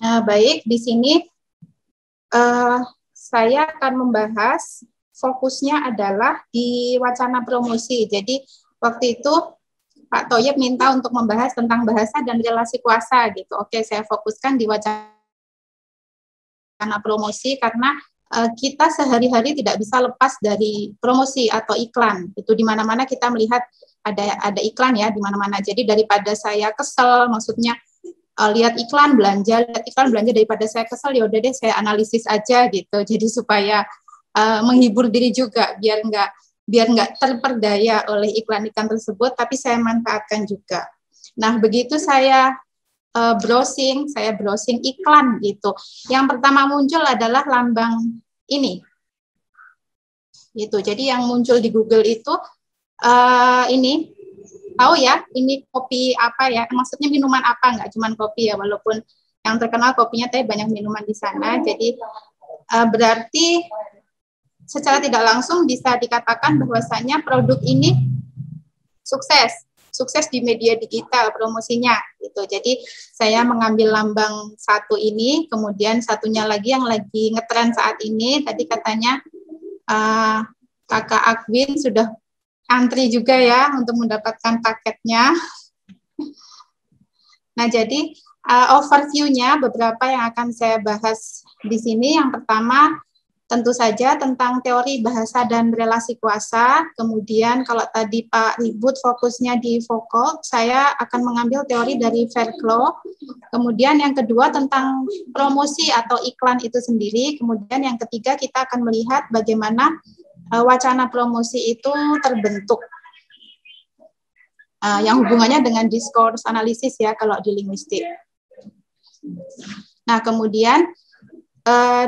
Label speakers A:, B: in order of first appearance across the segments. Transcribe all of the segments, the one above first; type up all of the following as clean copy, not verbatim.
A: Baik, di sini saya akan membahas fokusnya adalah di wacana promosi. Jadi waktu itu Pak Thoyib minta untuk membahas tentang bahasa dan relasi kuasa gitu. Oke, saya fokuskan di wacana promosi karena kita sehari-hari tidak bisa lepas dari promosi atau iklan. Itu di mana-mana kita melihat ada iklan ya di mana-mana. Jadi daripada saya kesel, maksudnya lihat iklan belanja daripada saya kesel, ya udah deh saya analisis aja gitu. Jadi supaya menghibur diri juga biar nggak terperdaya oleh iklan-iklan tersebut, tapi saya manfaatkan juga. Nah, begitu saya browsing iklan gitu. Yang pertama muncul adalah lambang ini. Gitu. Jadi yang muncul di Google itu ini, tahu ya, ini kopi apa ya? Maksudnya minuman apa? Nggak cuma kopi ya, walaupun yang terkenal kopinya, tapi banyak minuman di sana. Jadi berarti secara tidak langsung bisa dikatakan bahwasanya produk ini sukses di media digital promosinya gitu. Jadi saya mengambil lambang satu ini, kemudian satunya lagi yang lagi ngetren saat ini, tadi katanya Kakak Akwin sudah antri juga ya untuk mendapatkan paketnya. Nah, jadi overview-nya beberapa yang akan saya bahas di sini. Yang pertama tentu saja tentang teori bahasa dan relasi kuasa. Kemudian kalau tadi Pak Ribut fokusnya di Foucault, saya akan mengambil teori dari Verclaw. Kemudian yang kedua tentang promosi atau iklan itu sendiri. Kemudian yang ketiga kita akan melihat bagaimana wacana promosi itu terbentuk. Yang hubungannya dengan discourse analisis ya kalau di linguistik. Nah, kemudian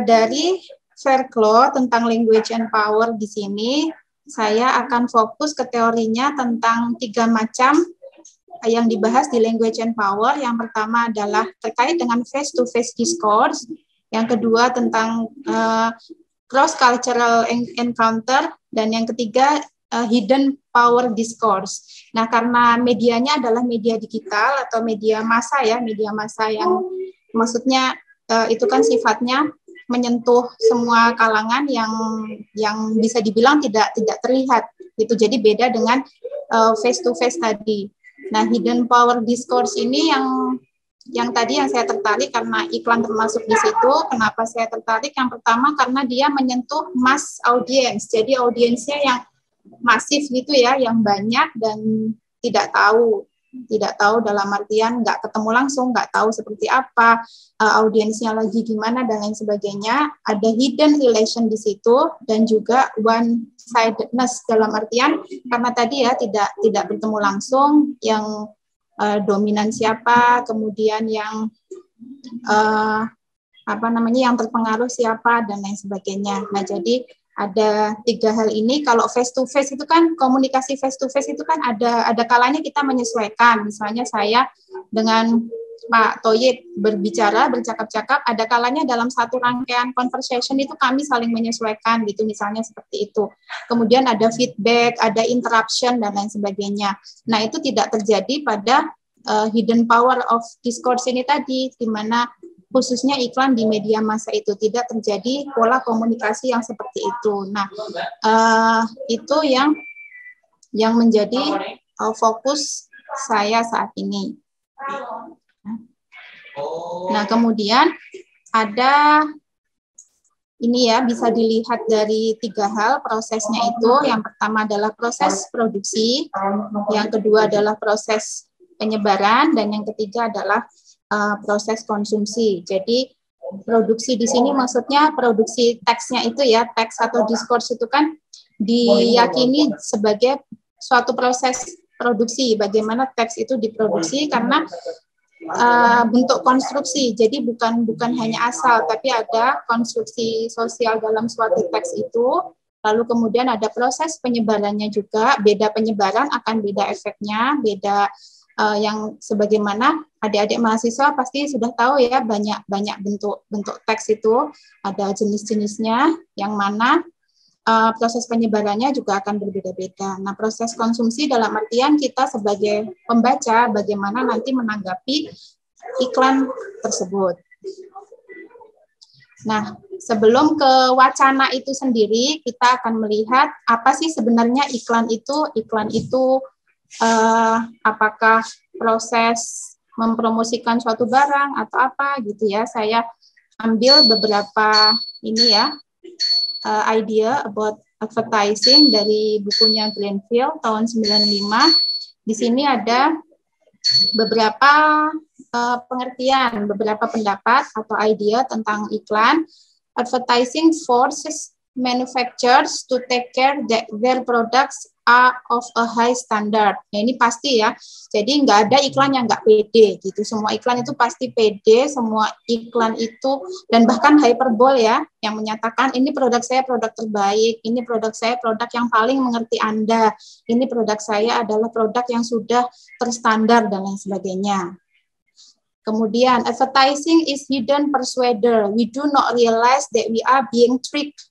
A: dari Verclaw tentang language and power di sini, saya akan fokus ke teorinya tentang 3 macam yang dibahas di language and power. Yang pertama adalah terkait dengan face-to-face discourse. Yang kedua tentang cross-cultural encounter. Dan yang ketiga hidden power discourse. Nah, karena medianya adalah media digital atau media massa ya, media massa yang maksudnya itu kan sifatnya menyentuh semua kalangan yang bisa dibilang tidak terlihat gitu. Jadi beda dengan face to face tadi. Nah, hidden power discourse ini yang tadi yang saya tertarik karena iklan termasuk di situ. Kenapa saya tertarik? Yang pertama karena dia menyentuh mass audience. Jadi audiensnya yang masif gitu ya, yang banyak dan tidak tahu dalam artian nggak ketemu langsung, nggak tahu seperti apa audiensnya lagi gimana dan lain sebagainya. Ada hidden relation di situ dan juga one sidedness dalam artian karena tadi ya tidak bertemu langsung, yang dominan siapa, kemudian yang yang terpengaruh siapa dan lain sebagainya. Nah, jadi ada 3 hal ini. Kalau face to face itu kan komunikasi face to face itu kan ada kalanya kita menyesuaikan. Misalnya saya dengan Pak Thoyib bercakap-cakap, ada kalanya dalam satu rangkaian conversation itu kami saling menyesuaikan gitu, misalnya seperti itu. Kemudian ada feedback, ada interruption dan lain sebagainya. Nah, itu tidak terjadi pada hidden power of discourse ini tadi, di mana khususnya iklan di media massa itu tidak terjadi pola komunikasi yang seperti itu. Nah, itu yang menjadi fokus saya saat ini. Nah, kemudian ada ini ya, bisa dilihat dari 3 hal prosesnya itu. Yang pertama adalah proses produksi, yang kedua adalah proses penyebaran, dan yang ketiga adalah proses konsumsi. Jadi produksi di sini maksudnya produksi teksnya itu ya, teks atau discourse itu kan diyakini sebagai suatu proses produksi, bagaimana teks itu diproduksi karena bentuk konstruksi. Jadi bukan hanya asal, tapi ada konstruksi sosial dalam suatu teks itu. Lalu kemudian ada proses penyebarannya juga. Beda penyebaran akan beda efeknya, beda yang sebagaimana adik-adik mahasiswa pasti sudah tahu ya, banyak bentuk teks itu, ada jenis-jenisnya, yang mana proses penyebarannya juga akan berbeda-beda. Nah, proses konsumsi dalam artian kita sebagai pembaca bagaimana nanti menanggapi iklan tersebut. Nah, sebelum ke wacana itu sendiri, kita akan melihat apa sih sebenarnya iklan itu. Iklan itu apakah proses mempromosikan suatu barang atau apa gitu ya. Saya ambil beberapa ini ya, idea about advertising dari bukunya Greenfield tahun 95. Di sini ada beberapa pengertian, beberapa pendapat atau idea tentang iklan. Advertising forces manufacturers to take care that their products are of a high standard. Nah, ini pasti ya. Jadi nggak ada iklan yang nggak pede gitu. Semua iklan itu pasti pede, semua iklan itu dan bahkan hyperbole ya, yang menyatakan ini produk saya produk terbaik, ini produk saya produk yang paling mengerti Anda, ini produk saya adalah produk yang sudah terstandar dan lain sebagainya. Kemudian, advertising is hidden persuader. We do not realize that we are being tricked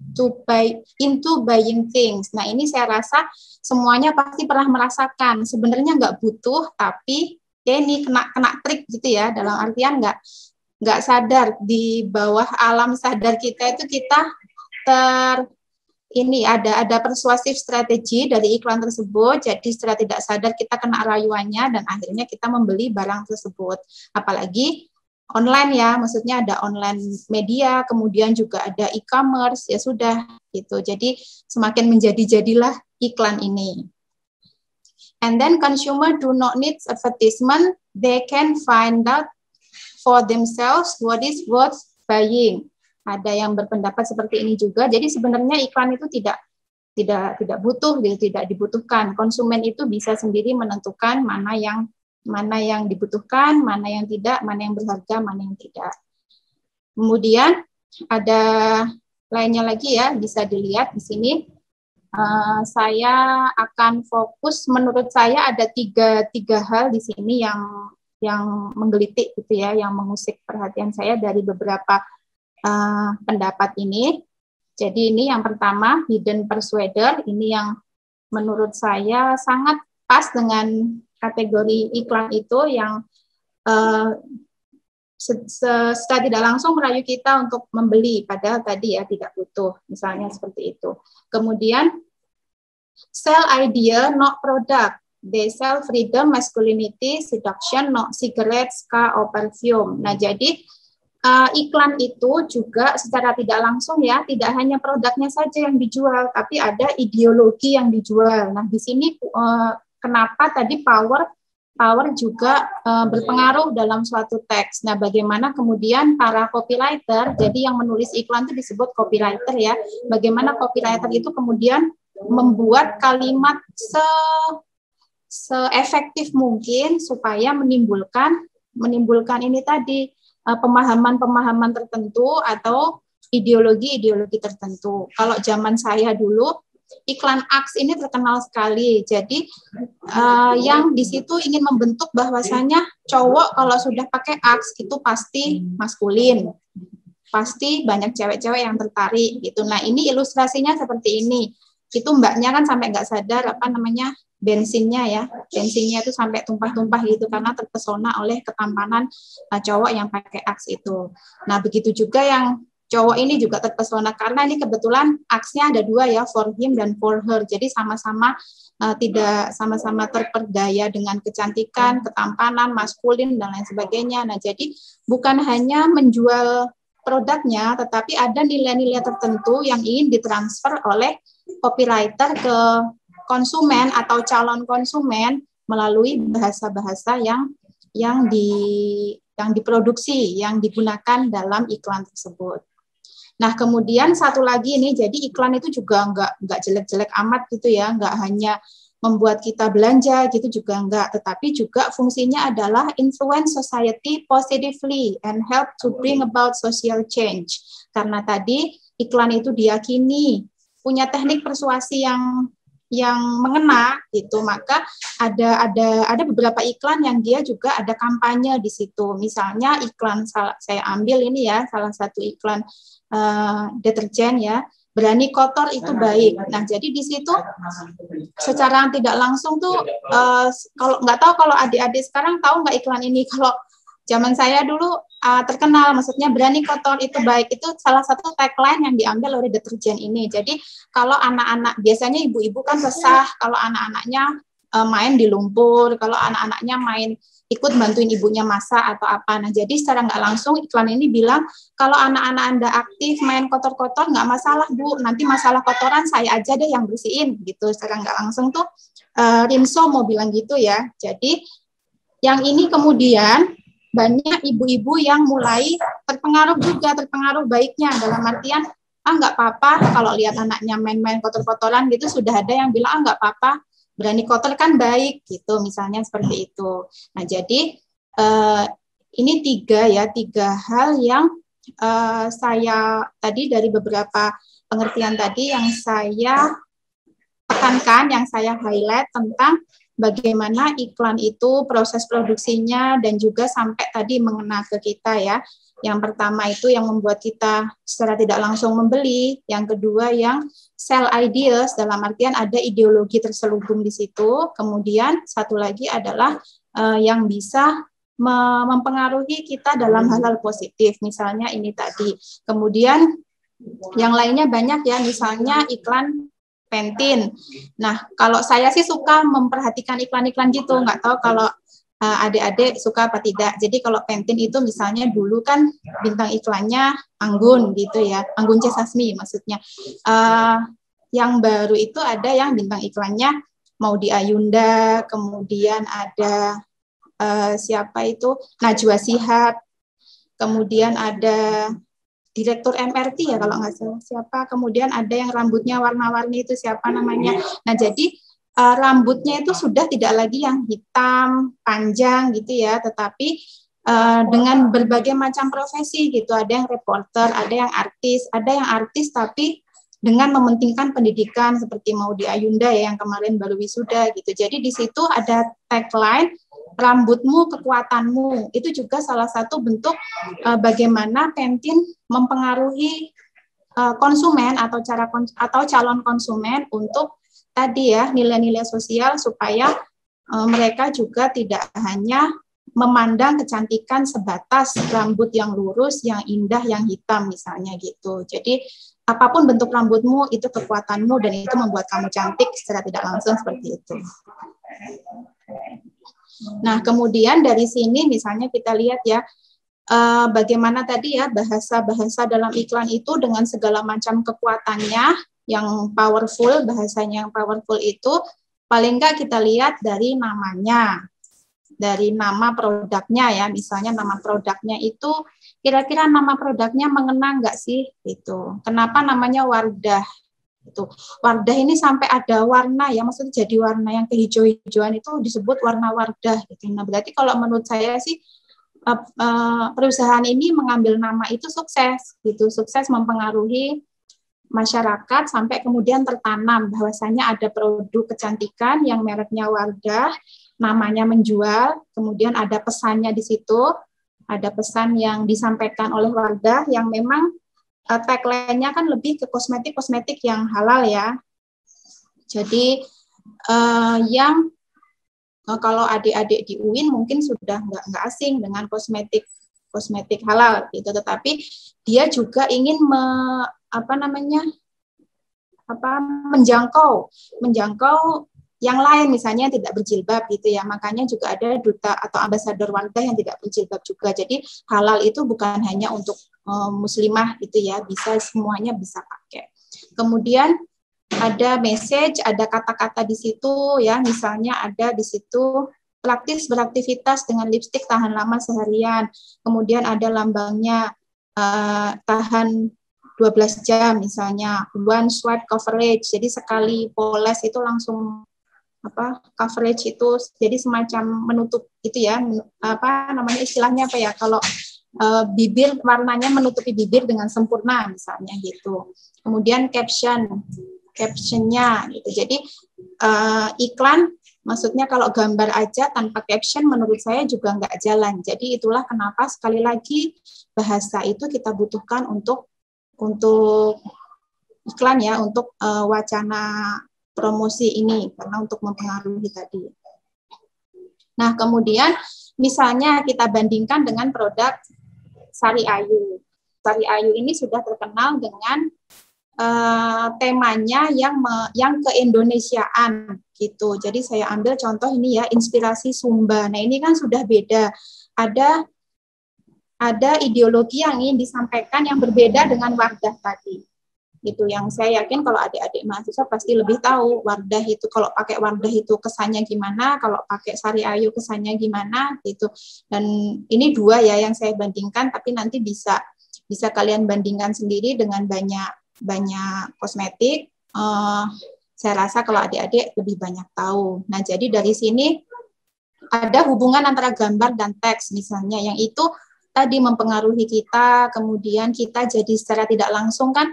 A: into buying things. Nah, ini saya rasa semuanya pasti pernah merasakan. Sebenarnya nggak butuh, tapi ya ini kena trik gitu ya. Dalam artian nggak sadar di bawah alam sadar kita itu kita ini ada persuasif strategi dari iklan tersebut, jadi secara tidak sadar kita kena rayuannya dan akhirnya kita membeli barang tersebut. Apalagi online ya, maksudnya ada online media, kemudian juga ada e-commerce, ya sudah gitu. Jadi semakin menjadi-jadilah iklan ini. And then consumer do not need advertisement, they can find out for themselves what is worth buying. Ada yang berpendapat seperti ini juga. Jadi sebenarnya iklan itu tidak butuh, tidak dibutuhkan. Konsumen itu bisa sendiri menentukan mana yang dibutuhkan, mana yang tidak, mana yang berharga, mana yang tidak. Kemudian ada lainnya lagi ya, bisa dilihat di sini. Saya akan fokus, menurut saya ada tiga hal di sini yang menggelitik gitu ya, yang mengusik perhatian saya dari beberapa pendapat ini. Jadi ini yang pertama, hidden persuader, ini yang menurut saya sangat pas dengan kategori iklan itu yang secara tidak langsung merayu kita untuk membeli, padahal tadi ya tidak butuh, misalnya seperti itu. Kemudian, sell idea, not product. They sell freedom, masculinity, seduction, not cigarettes, car, or perfume. Nah, jadi iklan itu juga secara tidak langsung ya, tidak hanya produknya saja yang dijual, tapi ada ideologi yang dijual. Nah, di sini kenapa tadi power juga berpengaruh dalam suatu teks. Nah, bagaimana kemudian para copywriter, jadi yang menulis iklan itu disebut copywriter ya, bagaimana copywriter itu kemudian membuat kalimat se-efektif mungkin supaya menimbulkan ini tadi, pemahaman-pemahaman tertentu atau ideologi-ideologi tertentu. Kalau zaman saya dulu, iklan Axe ini terkenal sekali. Jadi yang di situ ingin membentuk bahwasanya cowok kalau sudah pakai Axe itu pasti maskulin. Pasti banyak cewek-cewek yang tertarik gitu. Nah, ini ilustrasinya seperti ini. Itu mbaknya kan sampai nggak sadar bensinnya itu sampai tumpah-tumpah gitu karena terpesona oleh ketampanan cowok yang pakai Axe itu. Nah, begitu juga yang cowok ini juga terpesona karena ini kebetulan Axe-nya ada dua ya, for him dan for her. Jadi sama-sama tidak sama-sama terperdaya dengan kecantikan, ketampanan, maskulin dan lain sebagainya. Nah, jadi bukan hanya menjual produknya, tetapi ada nilai-nilai tertentu yang ingin ditransfer oleh copywriter ke konsumen atau calon konsumen melalui bahasa-bahasa yang diproduksi, yang digunakan dalam iklan tersebut. Nah, kemudian satu lagi ini, jadi iklan itu juga nggak jelek-jelek amat gitu ya, nggak hanya membuat kita belanja gitu juga enggak, tetapi juga fungsinya adalah influence society positively and help to bring about social change. Karena tadi iklan itu diyakini punya teknik persuasi yang mengena gitu, maka ada beberapa iklan yang dia juga ada kampanye di situ. Misalnya iklan saya ambil ini ya, salah satu iklan deterjen ya, berani kotor itu baik. Nah, jadi di situ secara tidak langsung tuh kalau nggak tahu kalau adik-adik sekarang tahu nggak iklan ini. Kalau zaman saya dulu terkenal, maksudnya berani kotor itu baik, itu salah satu tagline yang diambil oleh deterjen ini. Jadi kalau anak-anak, biasanya ibu-ibu kan resah kalau anak-anaknya main di lumpur, kalau anak-anaknya main ikut bantuin ibunya masak atau apa. Nah, jadi secara nggak langsung iklan ini bilang, kalau anak-anak Anda aktif main kotor-kotor, nggak masalah Bu, nanti masalah kotoran saya aja deh yang bersihin, gitu. Secara nggak langsung tuh Rinso mau bilang gitu ya. Jadi yang ini kemudian banyak ibu-ibu yang mulai terpengaruh juga, terpengaruh baiknya, dalam artian, nggak apa-apa kalau lihat anaknya main-main kotor-kotoran gitu, sudah ada yang bilang, nggak apa-apa, berani kotor kan baik, gitu, misalnya seperti itu. Nah, jadi ini tiga hal yang saya tadi dari beberapa pengertian tadi yang saya tekankan, yang saya highlight tentang bagaimana iklan itu, proses produksinya, dan juga sampai tadi mengena ke kita ya. Yang pertama itu yang membuat kita secara tidak langsung membeli, yang kedua yang sell ideas, dalam artian ada ideologi terselubung di situ, kemudian satu lagi adalah yang bisa mempengaruhi kita dalam hal-hal positif, misalnya ini tadi. Kemudian yang lainnya banyak ya, misalnya iklan Pantene. Nah, kalau saya sih suka memperhatikan iklan-iklan gitu, nggak tahu kalau adik-adik suka apa tidak. Jadi kalau Pantene itu misalnya dulu kan bintang iklannya Anggun gitu ya, Anggun C. Sasmi maksudnya. Yang baru itu ada yang bintang iklannya Maudy Ayunda, kemudian ada siapa itu, Najwa Shihab, kemudian ada Direktur MRT ya kalau nggak salah siapa, kemudian ada yang rambutnya warna-warni itu siapa namanya. Nah, jadi rambutnya itu sudah tidak lagi yang hitam panjang gitu ya, tetapi dengan berbagai macam profesi gitu, ada yang reporter, ada yang artis tapi dengan mementingkan pendidikan seperti Maudy Ayunda ya yang kemarin baru wisuda gitu. Jadi di situ ada tagline rambutmu kekuatanmu, itu juga salah satu bentuk bagaimana Pantene mempengaruhi konsumen atau calon konsumen untuk tadi ya nilai-nilai sosial supaya mereka juga tidak hanya memandang kecantikan sebatas rambut yang lurus, yang indah, yang hitam misalnya gitu. Jadi apapun bentuk rambutmu itu kekuatanmu dan itu membuat kamu cantik secara tidak langsung seperti itu. Nah, kemudian dari sini misalnya kita lihat ya, bagaimana tadi ya bahasa-bahasa dalam iklan itu dengan segala macam kekuatannya yang powerful, bahasanya yang powerful itu paling enggak kita lihat dari namanya, dari nama produknya ya, misalnya nama produknya itu kira-kira nama produknya mengena enggak sih itu. Kenapa namanya Wardah? Itu Wardah ini sampai ada warna ya, maksudnya jadi warna yang kehijau-hijauan itu disebut warna Wardah gitu. Nah, berarti kalau menurut saya sih perusahaan ini mengambil nama itu sukses gitu, sukses mempengaruhi masyarakat sampai kemudian tertanam bahwasanya ada produk kecantikan yang mereknya Wardah, namanya menjual, kemudian ada pesannya di situ, ada pesan yang disampaikan oleh Wardah yang memang tagline-nya kan lebih ke kosmetik yang halal ya. Jadi yang kalau adik-adik di UIN mungkin sudah nggak asing dengan kosmetik halal gitu, tetapi dia juga ingin menjangkau yang lain misalnya yang tidak berjilbab gitu ya, makanya juga ada duta atau ambasador Wardah yang tidak berjilbab juga. Jadi halal itu bukan hanya untuk muslimah gitu ya, bisa semuanya bisa pakai. Kemudian ada message, ada kata-kata di situ ya, misalnya ada di situ praktis beraktivitas dengan lipstik tahan lama seharian. Kemudian ada lambangnya tahan 12 jam misalnya, one swipe coverage. Jadi sekali poles itu langsung coverage itu jadi semacam menutup itu ya, istilahnya apa ya, kalau bibir warnanya menutupi bibir dengan sempurna misalnya gitu. Kemudian captionnya gitu. Jadi iklan maksudnya kalau gambar aja tanpa caption menurut saya juga nggak jalan. Jadi itulah kenapa sekali lagi bahasa itu kita butuhkan untuk iklan ya, untuk wacana promosi ini karena untuk mempengaruhi tadi. Nah, kemudian misalnya kita bandingkan dengan produk Sari Ayu. Sari Ayu ini sudah terkenal dengan temanya yang keindonesiaan gitu. Jadi saya ambil contoh ini ya, inspirasi Sumba. Nah, ini kan sudah beda. Ada ideologi yang ingin disampaikan yang berbeda dengan Wardah tadi. Itu yang saya yakin kalau adik-adik mahasiswa pasti lebih tahu Wardah itu, kalau pakai Wardah itu kesannya gimana, kalau pakai Sari Ayu kesannya gimana gitu. Dan ini dua ya yang saya bandingkan, tapi nanti bisa kalian bandingkan sendiri dengan banyak kosmetik. Saya rasa kalau adik-adik lebih banyak tahu. Nah, jadi dari sini ada hubungan antara gambar dan teks misalnya, yang itu tadi mempengaruhi kita, kemudian kita jadi secara tidak langsung kan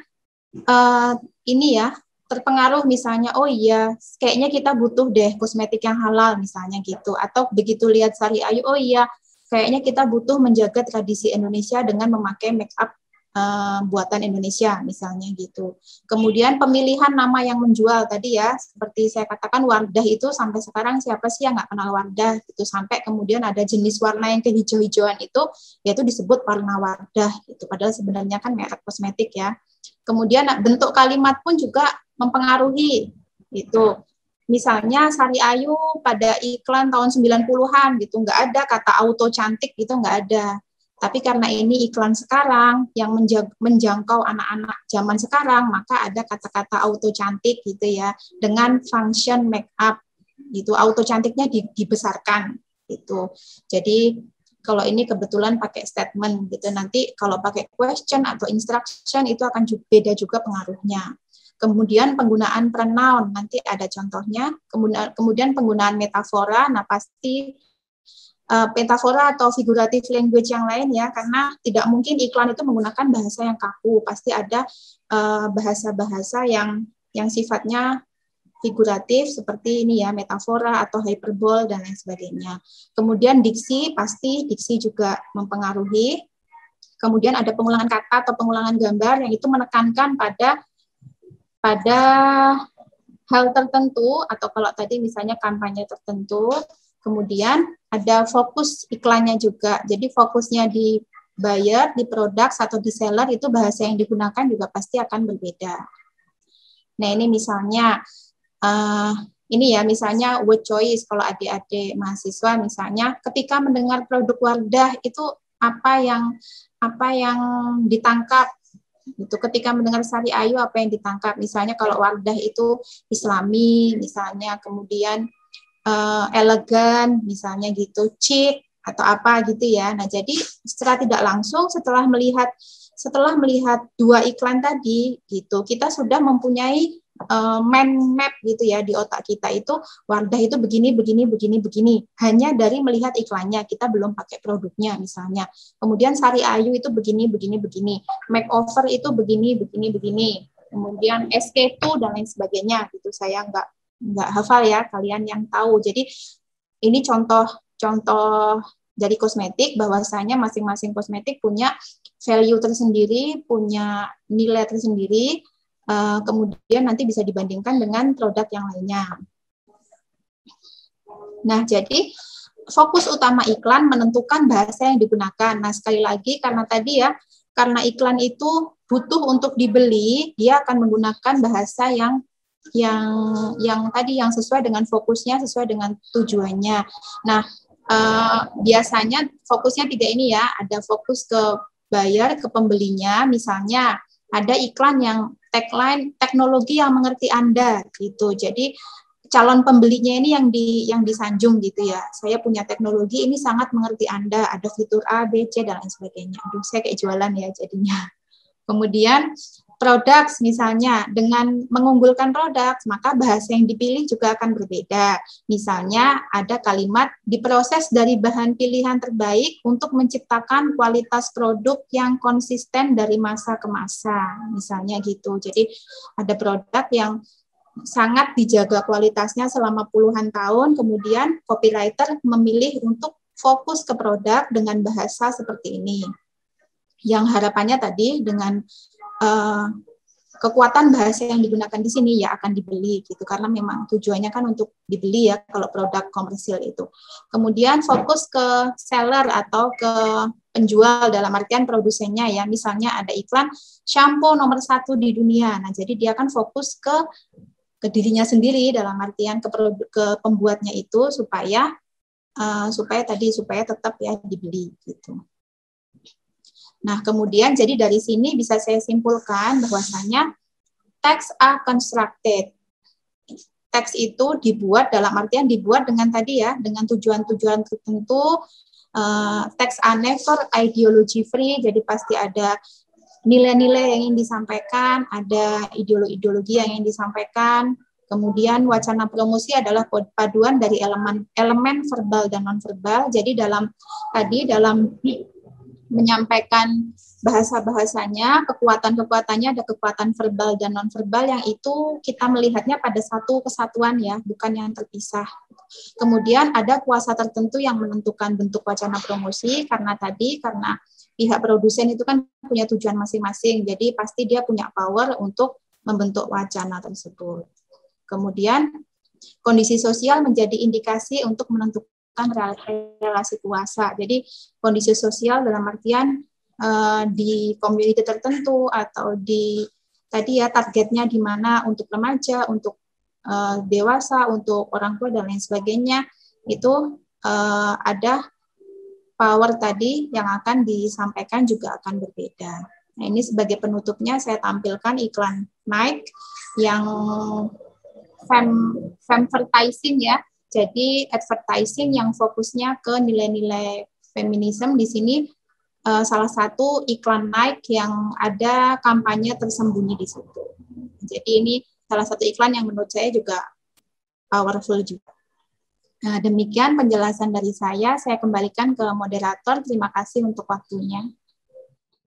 A: ini ya, terpengaruh misalnya, oh iya, kayaknya kita butuh deh kosmetik yang halal misalnya gitu. Atau begitu lihat Sari Ayu, oh iya, kayaknya kita butuh menjaga tradisi Indonesia dengan memakai make up buatan Indonesia misalnya gitu. Kemudian pemilihan nama yang menjual tadi ya, seperti saya katakan Wardah itu sampai sekarang siapa sih yang nggak kenal Wardah gitu, sampai kemudian ada jenis warna yang kehijau-hijauan itu yaitu disebut warna Wardah gitu, padahal sebenarnya kan merek kosmetik ya. Kemudian bentuk kalimat pun juga mempengaruhi gitu. Misalnya Sari Ayu pada iklan tahun 90-an gitu, nggak ada kata auto cantik gitu, nggak ada. Tapi karena ini iklan sekarang yang menjangkau anak-anak zaman sekarang, maka ada kata-kata auto cantik gitu ya, dengan function make up gitu. Auto cantiknya dibesarkan gitu. Jadi kalau ini kebetulan pakai statement gitu, nanti kalau pakai question atau instruction itu akan beda juga pengaruhnya. Kemudian penggunaan pronoun, nanti ada contohnya. Kemudian penggunaan metafora, nah pasti metafora atau figurative language yang lain ya, karena tidak mungkin iklan itu menggunakan bahasa yang kaku, pasti ada bahasa-bahasa yang sifatnya figuratif seperti ini ya, metafora atau hyperbol dan lain sebagainya. Kemudian diksi, pasti diksi juga mempengaruhi. Kemudian ada pengulangan kata atau pengulangan gambar yang itu menekankan pada hal tertentu, atau kalau tadi misalnya kampanye tertentu. Kemudian ada fokus iklannya juga. Jadi fokusnya di buyer, di produk atau di seller, itu bahasa yang digunakan juga pasti akan berbeda. Nah, ini misalnya ini ya, misalnya word choice, kalau adik-adik mahasiswa misalnya ketika mendengar produk Wardah itu apa yang ditangkap itu, ketika mendengar Sari Ayu apa yang ditangkap, misalnya kalau Wardah itu Islami misalnya, kemudian elegan misalnya gitu, chic atau apa gitu ya. Nah, jadi secara tidak langsung setelah melihat dua iklan tadi gitu, kita sudah mempunyai mind map gitu ya di otak kita, itu Wardah itu begini hanya dari melihat iklannya, kita belum pakai produknya misalnya. Kemudian Sari Ayu itu begini, makeover itu begini, kemudian SK2 dan lain sebagainya gitu. Saya nggak hafal ya, kalian yang tahu. Jadi ini contoh dari kosmetik, bahwasanya masing-masing kosmetik punya value tersendiri, punya nilai tersendiri. Kemudian nanti bisa dibandingkan dengan produk yang lainnya. Nah, jadi fokus utama iklan menentukan bahasa yang digunakan. Nah, sekali lagi karena tadi ya, karena iklan itu butuh untuk dibeli, dia akan menggunakan bahasa yang tadi yang sesuai dengan fokusnya, sesuai dengan tujuannya. Nah, biasanya fokusnya tidak ini ya, ada fokus ke buyer, ke pembelinya. Misalnya ada iklan yang tagline teknologi yang mengerti Anda gitu. Jadi calon pembelinya ini yang disanjung gitu ya. Saya punya teknologi ini sangat mengerti Anda, ada fitur A, B, C dan lain sebagainya. Aduh, saya kayak jualan ya jadinya. Kemudian produk misalnya, dengan mengunggulkan produk, maka bahasa yang dipilih juga akan berbeda. Misalnya ada kalimat diproses dari bahan pilihan terbaik untuk menciptakan kualitas produk yang konsisten dari masa ke masa, misalnya gitu. Jadi ada produk yang sangat dijaga kualitasnya selama puluhan tahun, kemudian copywriter memilih untuk fokus ke produk dengan bahasa seperti ini. Yang harapannya tadi dengan kekuatan bahasa yang digunakan di sini ya akan dibeli gitu, karena memang tujuannya kan untuk dibeli ya kalau produk komersil itu. Kemudian fokus ke seller atau ke penjual dalam artian produsennya ya. Misalnya ada iklan shampoo nomor 1 di dunia. Nah, jadi dia akan fokus ke dirinya sendiri dalam artian ke pembuatnya itu supaya tetap ya dibeli gitu. Nah, kemudian jadi dari sini bisa saya simpulkan bahwasanya text are constructed. Teks itu dibuat dalam artian dibuat dengan tadi ya, dengan tujuan-tujuan tertentu. Teks are never ideology free, jadi pasti ada nilai-nilai yang ingin disampaikan, ada ideologi yang ingin disampaikan. Kemudian wacana promosi adalah paduan dari elemen verbal dan non-verbal. Jadi dalam menyampaikan bahasa-bahasanya, kekuatan-kekuatannya ada kekuatan verbal dan non-verbal yang itu kita melihatnya pada satu kesatuan ya, bukan yang terpisah. Kemudian ada kuasa tertentu yang menentukan bentuk wacana promosi karena pihak produsen itu kan punya tujuan masing-masing, jadi pasti dia punya power untuk membentuk wacana tersebut. Kemudian kondisi sosial menjadi indikasi untuk menentukan relasi kuasa. Jadi kondisi sosial dalam artian di community tertentu atau di tadi ya targetnya di mana untuk remaja, untuk dewasa, untuk orang tua dan lain sebagainya, itu ada power tadi yang akan disampaikan juga akan berbeda. Nah, ini sebagai penutupnya saya tampilkan iklan Nike yang femvertising ya. Jadi advertising yang fokusnya ke nilai-nilai feminisme di sini salah satu iklan Nike yang ada kampanye tersembunyi di situ. Jadi ini salah satu iklan yang menurut saya juga powerful juga. Nah, demikian penjelasan dari saya kembalikan ke moderator. Terima kasih untuk waktunya.